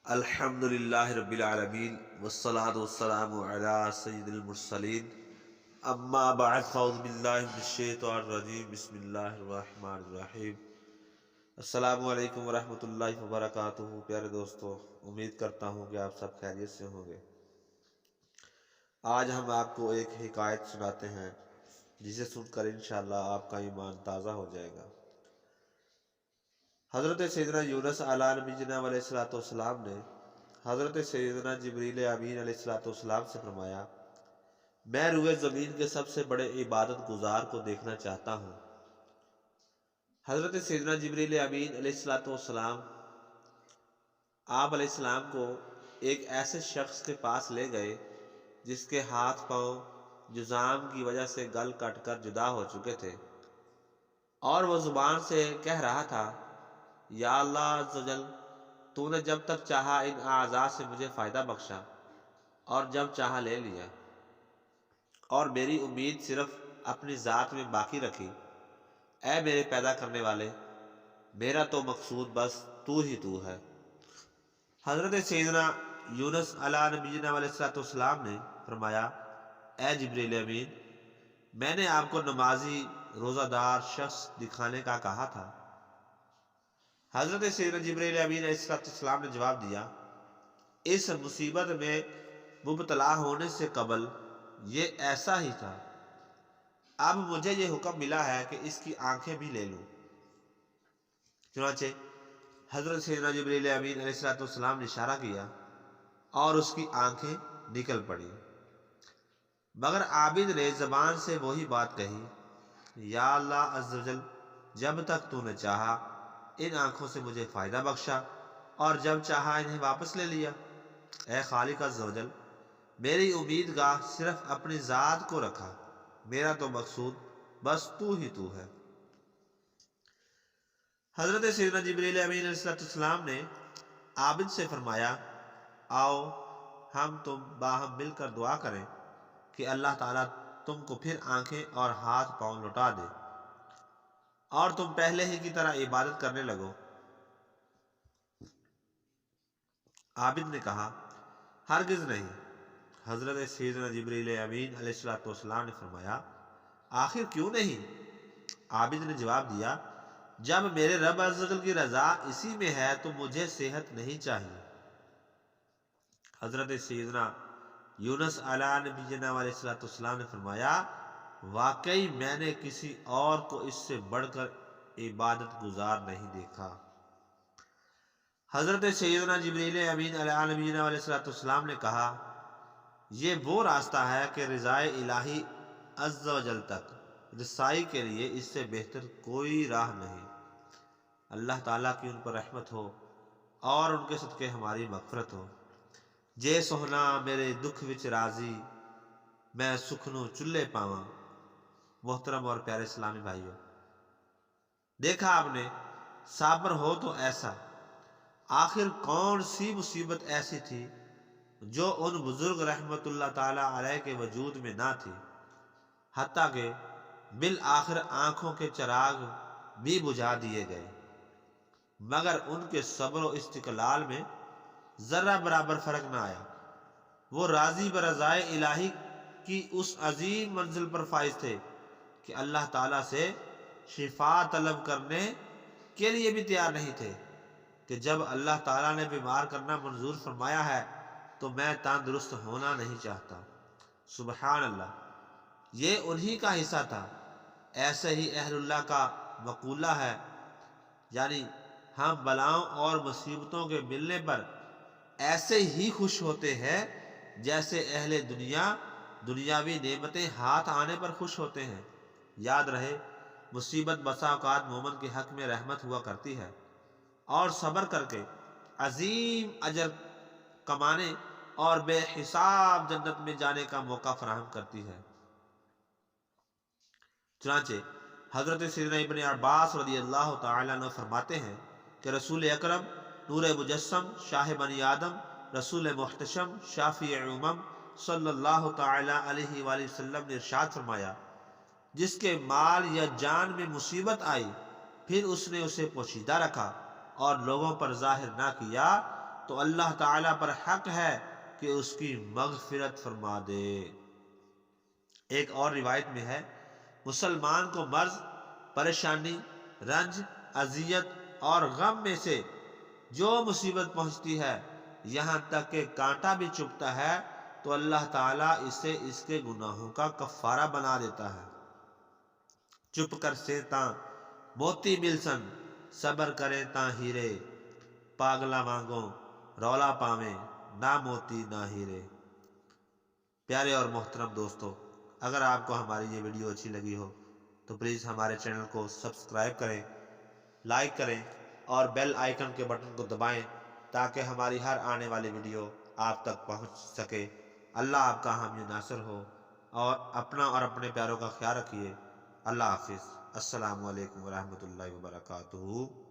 الحمدللہ رب العالمین والصلاة والسلام علی سید المرسلین اما بعد فاعوذ باللہ من الشیطان الرجیم بسم اللہ الرحمن الرحیم۔ السلام علیکم ورحمۃ اللہ وبرکاتہ۔ پیارے دوستو، امید کرتا ہوں کہ آپ سب خیریت سے ہوں گے۔ آج ہم آپ کو ایک حکایت سناتے ہیں جسے سن کر انشاءاللہ آپ کا ایمان تازہ ہو جائے گا۔ حضرت سیدنا یونس علیہ نبینا علیہ السلام نے حضرت سیدنا جبریل امین علیہ السلام سے فرمایا، میں روئے زمین کے سب سے بڑے عبادت گزار کو دیکھنا چاہتا ہوں۔ حضرت سیدنا جبریل امین علیہ السلام آپ علیہ السلام کو ایک ایسے شخص کے پاس لے گئے جس کے ہاتھ پاؤں جذام کی وجہ سے گل کٹ کر جدا ہو چکے تھے، اور وہ زبان سے کہہ رہا تھا، یا اللہ عز و جل، تو نے جب تک چاہا ان اعضاء سے مجھے فائدہ بخشا اور جب چاہا لے لیا، اور میری امید صرف اپنی ذات میں باقی رکھی۔ اے میرے پیدا کرنے والے، میرا تو مقصود بس تو ہی تو ہے۔ حضرت سیدنا یونس علیہ نبینا علیہ السلام نے فرمایا، اے جبریل امین، میں نے آپ کو نمازی روزہ دار شخص دکھانے کا کہا تھا۔ حضرت سیدنا جبریل امین علیہ السلام نے جواب دیا، اس مصیبت میں مبتلا ہونے سے قبل یہ ایسا ہی تھا، اب مجھے یہ حکم ملا ہے کہ اس کی آنکھیں بھی لے لوں۔ چنانچہ حضرت سیدنا جبریل امین علیہ السلام نے اشارہ کیا اور اس کی آنکھیں نکل پڑی، مگر عابد نے زبان سے وہی بات کہی، یا اللہ عز و جل، جب تک تو نے چاہا ان آنکھوں سے مجھے فائدہ بخشا اور جب چاہا انہیں واپس لے لیا۔ اے خالق عز و جل، میری امید گاہ صرف اپنی ذات کو رکھا، میرا تو مقصود بس تو ہی تو ہے۔ حضرت سیدنا جبریل امین علیہ السلام نے عابد سے فرمایا، آؤ ہم تم باہم مل کر دعا کریں کہ اللہ تعالیٰ تم کو پھر آنکھیں اور ہاتھ پاؤں لوٹا دے اور تم پہلے ہی کی طرح عبادت کرنے لگو۔ عابد نے کہا، ہرگز نہیں۔ حضرت سیدنا جبریل امین علیہ السلام نے فرمایا، آخر کیوں نہیں؟ عابد نے جواب دیا، جب میرے رب عز و جل کی رضا اسی میں ہے تو مجھے صحت نہیں چاہیے۔ حضرت سیدنا یونس علیہ نبینا علیہ السلام نے فرمایا، واقعی میں نے کسی اور کو اس سے بڑھ کر عبادت گزار نہیں دیکھا۔ حضرت سیدنا جبریل امین علیہ نبینا علیہ السلام نے کہا، یہ وہ راستہ ہے کہ رضائے الہی عز و جل تک رسائی کے لیے اس سے بہتر کوئی راہ نہیں۔ اللہ تعالیٰ کی ان پر رحمت ہو اور ان کے صدقے ہماری مغفرت ہو۔ جے سوہنا میرے دکھ وچ راضی، میں سکھنو چلے پاواں۔ محترم اور پیارے اسلامی بھائیوں، دیکھا آپ نے، صابر ہو تو ایسا۔ آخر کون سی مصیبت ایسی تھی جو ان بزرگ رحمت اللہ تعالی علیہ کے وجود میں نہ تھی، حتیٰ کہ بالآخر آنکھوں کے چراغ بھی بجھا دیے گئے، مگر ان کے صبر و استقلال میں ذرہ برابر فرق نہ آیا۔ وہ راضی برضائے الہی کی اس عظیم منزل پر فائز تھے کہ اللہ تعالیٰ سے شفا طلب کرنے کے لیے بھی تیار نہیں تھے کہ جب اللہ تعالیٰ نے بیمار کرنا منظور فرمایا ہے تو میں تندرست ہونا نہیں چاہتا۔ سبحان اللہ، یہ انہی کا حصہ تھا۔ ایسے ہی اہل اللہ کا مقولہ ہے، یعنی ہم بلاؤں اور مصیبتوں کے ملنے پر ایسے ہی خوش ہوتے ہیں جیسے اہل دنیا دنیاوی نعمتیں ہاتھ آنے پر خوش ہوتے ہیں۔ یاد رہے، مصیبت بسا اوقات مومن کے حق میں رحمت ہوا کرتی ہے اور صبر کر کے عظیم اجر کمانے اور بے حساب جنت میں جانے کا موقع فراہم کرتی ہے۔ چنانچہ حضرت سیدنا ابن عباس رضی اللہ تعالیٰ عنہ فرماتے ہیں کہ رسول اکرم نور مجسم شاہ بنی آدم رسول محتشم شافع امم صلی اللہ تعالیٰ علیہ وآلہ وسلم نے ارشاد فرمایا، جس کے مال یا جان میں مصیبت آئی پھر اس نے اسے پوشیدہ رکھا اور لوگوں پر ظاہر نہ کیا، تو اللہ تعالیٰ پر حق ہے کہ اس کی مغفرت فرما دے۔ ایک اور روایت میں ہے، مسلمان کو مرض، پریشانی، رنج، اذیت اور غم میں سے جو مصیبت پہنچتی ہے، یہاں تک کہ کانٹا بھی چبھتا ہے، تو اللہ تعالیٰ اسے اس کے گناہوں کا کفارہ بنا دیتا ہے۔ چپ کر سے تاں موتی ملسن، صبر کریں تاں ہیرے، پاگلا مانگو رولا پاویں، نہ موتی نہ ہیرے۔ پیارے اور محترم دوستو، اگر آپ کو ہماری یہ ویڈیو اچھی لگی ہو تو پلیز ہمارے چینل کو سبسکرائب کریں، لائک کریں اور بیل آئیکن کے بٹن کو دبائیں تاکہ ہماری ہر آنے والی ویڈیو آپ تک پہنچ سکے۔ اللہ آپ کا حامی ناصر ہو، اور اپنا اور اپنے پیاروں کا خیال رکھیے۔ اللہ حافظ۔ السلام علیکم ورحمۃ اللہ وبرکاتہ۔